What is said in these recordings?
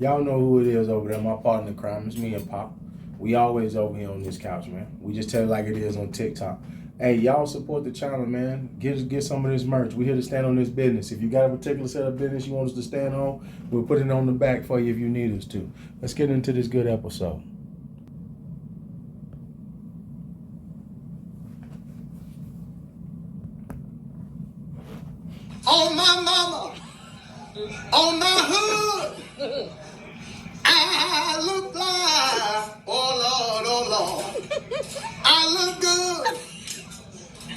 Y'all know who it is over there. My partner in crime. It's me and Pop. We always over here on this couch, man. We just tell it like it is on TikTok. Hey, y'all support the channel, man. Get some of this merch. We here to stand on this business. If you got a particular set of business you want us to stand on, we'll put it on the back for you if you need us to. Let's get into this good episode. On my mama, on my hood, I look fly. Oh Lord, I look good.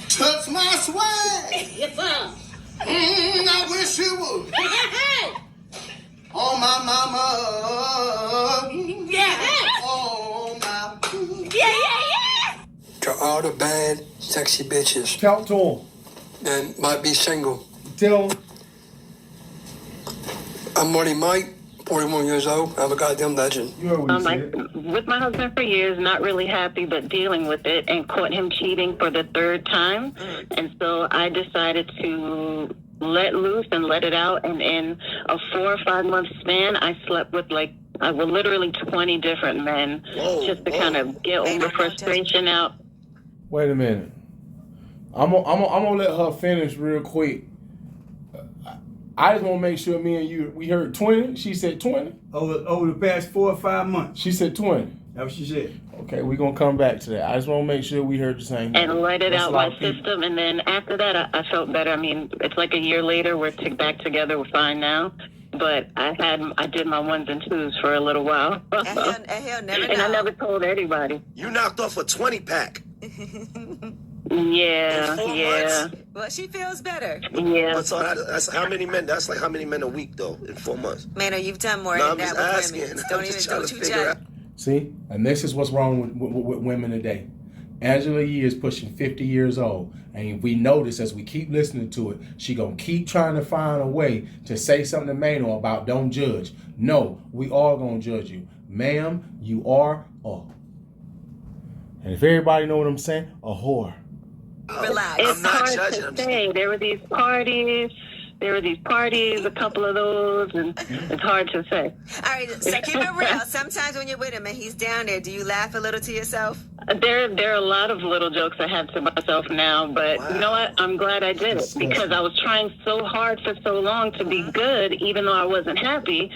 Touch my swag. Yes, sir. I wish you would. On my mama, Yeah. on my. Yeah. To all the bad, sexy bitches Talk to him. that might be single. Tell him. I'm Marty Mike, 41 years old. I'm a goddamn legend. You heard what he I, said. with my husband for years, not really happy, but dealing with it, and caught him cheating for the third time. And so I decided to let loose and let it out. And in a 4 or 5 month span, I slept with literally 20 different men, just to kind of get all the frustration out. Wait a minute. I'm gonna let her finish real quick. I just want to make sure me and you, we heard 20. She said 20. Over the past 4 or 5 months. She said 20. That's what she said. Okay, we're going to come back to that. I just want to make sure we heard the same thing. And let it That's out a lot my of people. system. And then after that, I felt better. I mean, it's like a year later, we're back together, we're fine now. But I did my ones and twos for a little while. And he'll never know. And I never told anybody. You knocked off a 20 pack. Yeah, In 4 yeah, months? Well, she feels better. yeah. But so that's how many men? That's like how many men a week though in 4 months? Mano, you've done more No, than I'm that with just women. asking. Don't I'm even just do trying what to you figure judge. out. See? And this is what's wrong with women today. Angela Yee is pushing 50 years old. And we notice as we keep listening to it, she going to keep trying to find a way to say something to Mano about don't judge. No, we are going to judge you. Ma'am, you are a... And if everybody know what I'm saying, a whore. Relax. It's I'm not hard judging, to I'm just- say. There were these parties, a couple of those, and it's hard to say. All right, so keep it real. Sometimes when you're with him and he's down there, do you laugh a little to yourself? There are a lot of little jokes I have to myself now, but you know what? I'm glad I did it because I was trying so hard for so long to be good, even though I wasn't happy.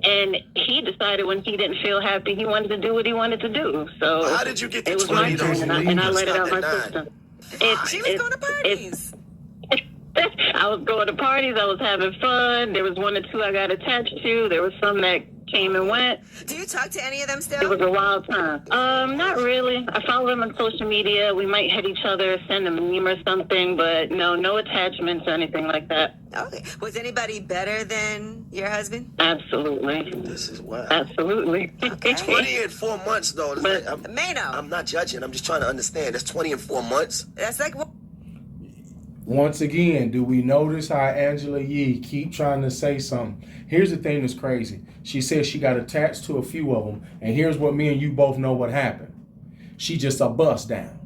And he decided when he didn't feel happy, he wanted to do what he wanted to do. So How did you get to it was 20 my turn, though? and I let it out my Stop at system. She was going to parties. I was going to parties. I was having fun. There was 1 or 2 I got attached to. There was some that came and went. Do you talk to any of them It still? was a wild time. Not really. I follow them on social media. We might hit each other, send a meme or something, but no attachments or anything like that. Okay. Was anybody better than your husband? Absolutely. This is wild. Absolutely. Okay. 20 in 4 months though. It's But- like, Mano, I'm not judging. I'm just trying to understand. That's 20 in 4 months. that's like what? Once again, do we notice how Angela Yee keep trying to say something? Here's the thing that's crazy. She says she got attached to a few of them, and here's what me and you both know what happened. She just a bust down.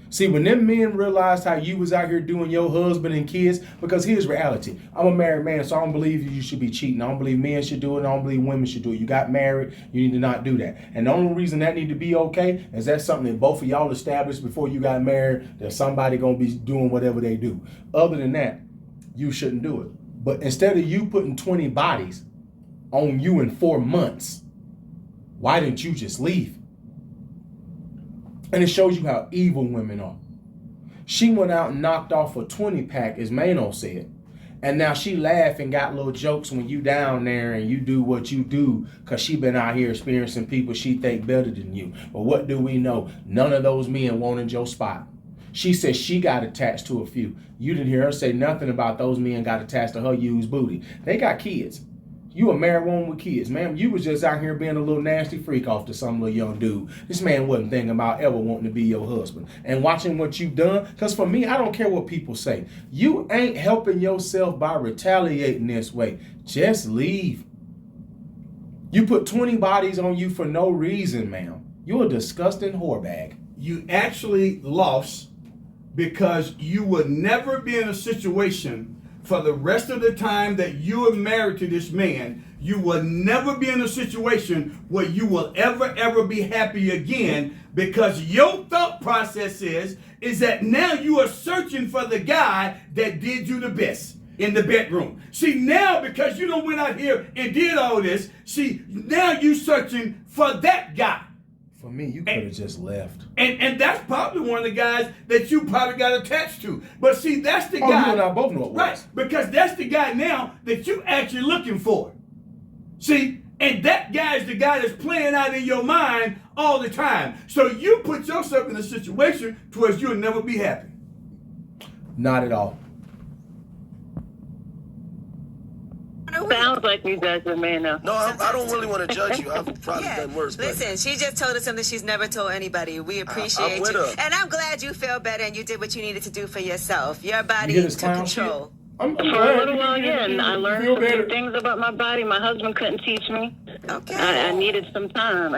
See, when them men realized how you was out here doing your husband and kids, because here's reality. I'm a married man, so I don't believe you should be cheating. I don't believe men should do it. I don't believe women should do it. You got married, you need to not do that. And the only reason that need to be okay is that's something that both of y'all established before you got married, that somebody gonna be doing whatever they do. Other than that, you shouldn't do it. But instead of you putting 20 bodies on you in 4 months, why didn't you just leave? And it shows you how evil women are. She went out and knocked off a 20 pack, as Mano said. And now she laugh and got little jokes when you down there and you do what you do because she been out here experiencing people she think better than you. But what do we know? None of those men wanted your spot. She said she got attached to a few. You didn't hear her say nothing about those men got attached to her used booty. They got kids. You a married woman with kids, man. You was just out here being a little nasty freak off to some little young dude. This man wasn't thinking about ever wanting to be your husband. And watching what you done, because for me, I don't care what people say. You ain't helping yourself by retaliating this way. Just leave. You put 20 bodies on you for no reason, ma'am. You're a disgusting whore bag. You actually lost because you would never be in a situation for the rest of the time that you are married to this man, you will never be in a situation where you will ever be happy again, because your thought process is that now you are searching for the guy that did you the best in the bedroom. See, now because you don't went out here and did all this, see, now you searching for that guy. For me, you could have just left. And that's probably one of the guys that you probably got attached to. But see, that's the Oh, guy. you and I both know it was. Right, because that's the guy now that you actually looking for. See, and that guy is the guy that's playing out in your mind all the time. So you put yourself in a situation to where you'll never be happy. Not at all. Sounds like you judge a man now. No, I don't really want to judge you. I've probably Yeah. done worse. But Listen, she just told us something she's never told anybody. We appreciate I'm with you. her. And I'm glad you feel better and you did what you needed to do for yourself. Your body You hear this took clown shit? control. I'm For glad a little you while, feel yeah, and I learned feel some new better. things about my body. My husband couldn't teach me. Okay. I needed some time.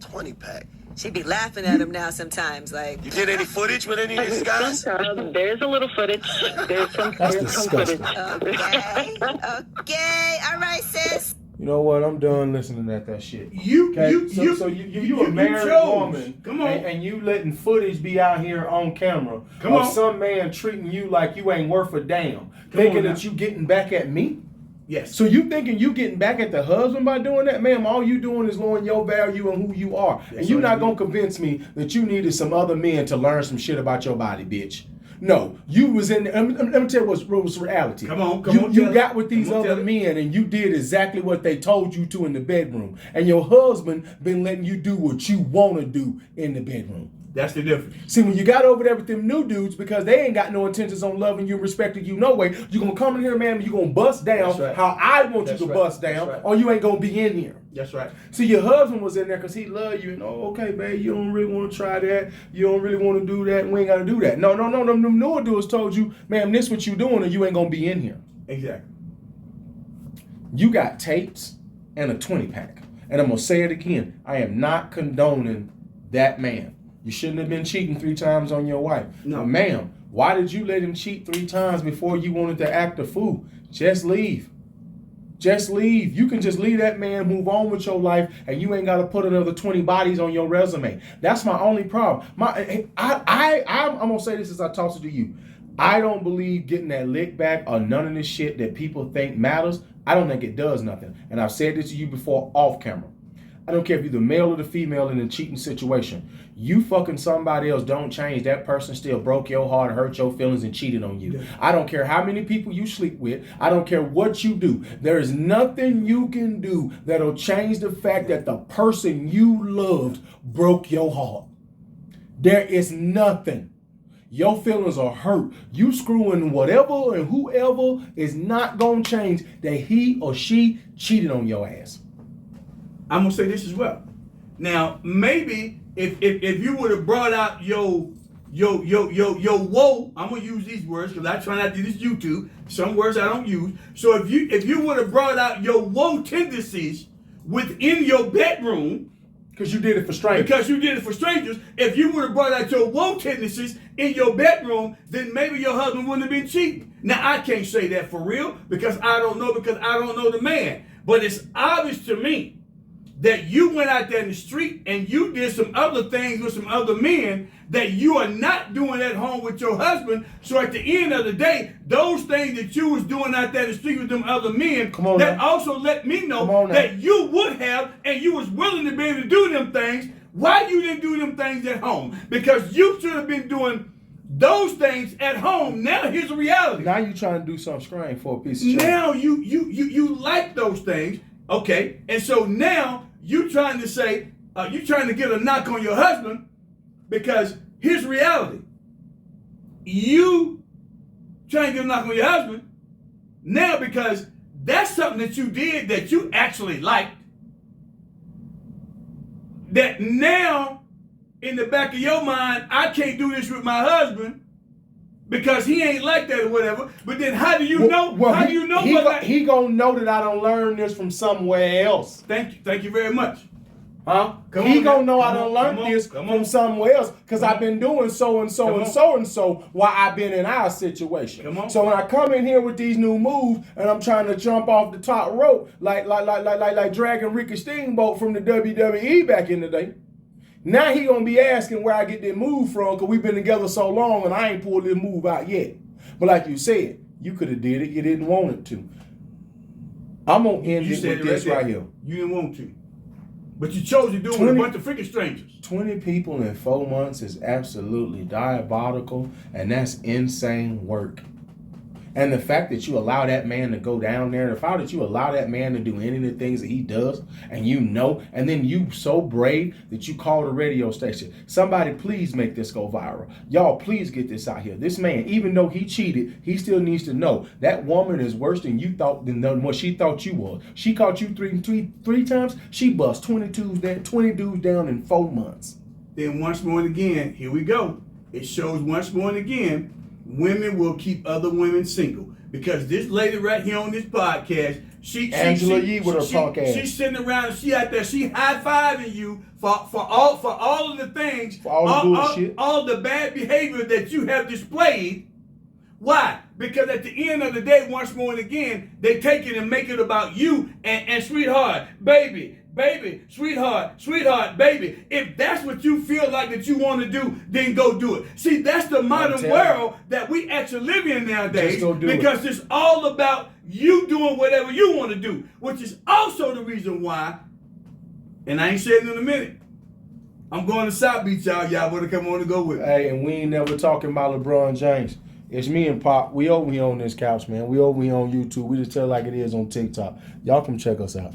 20 pack. She be laughing at him now sometimes. Like, You get any footage with any of these guys? Sometimes there's a little footage. There's some disgusting. footage. okay. Okay. All right, sis. You know what? I'm done listening to that shit. You a married chose. woman, Come on. and you letting footage be out here on camera Come of on. some man treating you like you ain't worth a damn, thinking on now. that you getting back at me. Yes. So you thinking you getting back at the husband by doing that, ma'am? All you doing is lowering your value and who you are, and you're not gonna convince me that you needed some other men to learn some shit about your body, bitch. No, you was in. Let me tell you what's reality. Come on, You tell got it. with these Come on, other tell it. men, and you did exactly what they told you to in the bedroom, and your husband been letting you do what you want to do in the bedroom. That's the difference. See, when you got over there with them new dudes, because they ain't got no intentions on loving you, respecting you, no way, you gonna come in here, man, and you gonna bust down That's right. how I want That's you to right. bust down, That's right. or you ain't gonna be in here. That's right. See, your husband was in there because he loved you, and okay, babe, you don't really want to try that, you don't really want to do that, and we ain't gotta do that. No, them newer dudes told you, ma'am, this what you doing, or you ain't gonna be in here. Exactly. You got tapes and a 20 pack. And I'm going to say it again. I am not condoning that man. You shouldn't have been cheating 3 times on your wife. No. But ma'am, why did you let him cheat 3 times before you wanted to act a fool? Just leave. Just leave. You can just leave that man, move on with your life, and you ain't got to put another 20 bodies on your resume. That's my only problem. I'm going to say this as I toss it to you. I don't believe getting that lick back or none of this shit that people think matters. I don't think it does nothing. And I've said this to you before off camera. I don't care if you're the male or the female in a cheating situation. You fucking somebody else don't change. That person still broke your heart, hurt your feelings, and cheated on you. Yeah. I don't care how many people you sleep with. I don't care what you do. There is nothing you can do that'll change the fact that the person you loved broke your heart. There is nothing. Your feelings are hurt. You screwing whatever and whoever is not going to change that he or she cheated on your ass. I'm gonna say this as well. Now, maybe if you would have brought out your woe, I'm gonna use these words because I try not to do this YouTube. Some words I don't use. So if you would have brought out your woe tendencies within your bedroom, because you did it for strangers. If you would have brought out your woe tendencies in your bedroom, then maybe your husband wouldn't have been cheating. Now I can't say that for real because I don't know the man. But it's obvious to me that you went out there in the street and you did some other things with some other men that you are not doing at home with your husband. So at the end of the day, those things that you was doing out there in the street with them other men, that also let me know that you would have and you was willing to be able to do them things. Why you didn't do them things at home? Because you should have been doing those things at home. Now here's the reality. Now you trying to do something strange for a piece of shit. Now you like those things, okay? And so now you trying to say, you trying to get a knock on your husband because here's reality. You trying to get a knock on your husband now because that's something that you did that you actually liked. That now in the back of your mind, I can't do this with my husband because he ain't like that or whatever. But then how do you know? How do you know? He gonna know that I don't learn this from somewhere else. Thank you very much. Huh? Come He on gonna now. know I Come done on, learned come on, this come from on. somewhere else because Come I've on. been doing so and so Come and on. so and so while I've been in our situation. Come on. So when I come in here with these new moves and I'm trying to jump off the top rope like dragging Ricky Steamboat from the WWE back in the day, now he gonna be asking where I get that move from because we've been together so long and I ain't pulled this move out yet. But like you said, you could have did it. You didn't want it to. I'm gonna end You it said with it this right right there. here. You didn't want to. But you chose to do it with a 20 bunch of freaking strangers. 20 people in 4 months is absolutely diabolical, and that's insane work. And the fact that you allow that man to go down there, the fact that you allow that man to do any of the things that he does, and you know, and then you so brave that you call the radio station. Somebody please make this go viral. Y'all please get this out here. This man, even though he cheated, he still needs to know that woman is worse than you thought, than what she thought you was. She caught you three times. She bust 20 dudes down in 4 months. Then once more and again, here we go. It shows once more and again, women will keep other women single because this lady right here on this podcast, Angela Yee with her punk ass. She's sitting around and she out there, she high-fiving you for all of the things, For all the bullshit. all the bad behavior that you have displayed. Why? Because at the end of the day, once more and again, they take it and make it about you and sweetheart, baby, sweetheart, baby. If that's what you feel like that you want to do, then go do it. See, that's the modern world that we actually live in nowadays. Just go do it. Because it's all about you doing whatever you want to do, which is also the reason why, and I ain't saying it in a minute, I'm going to South Beach, y'all. Y'all better come on and go with me. Hey, and we ain't never talking about LeBron James. It's me and Pop. We over here on this couch, man. We over here on YouTube. We just tell it like it is on TikTok. Y'all come check us out.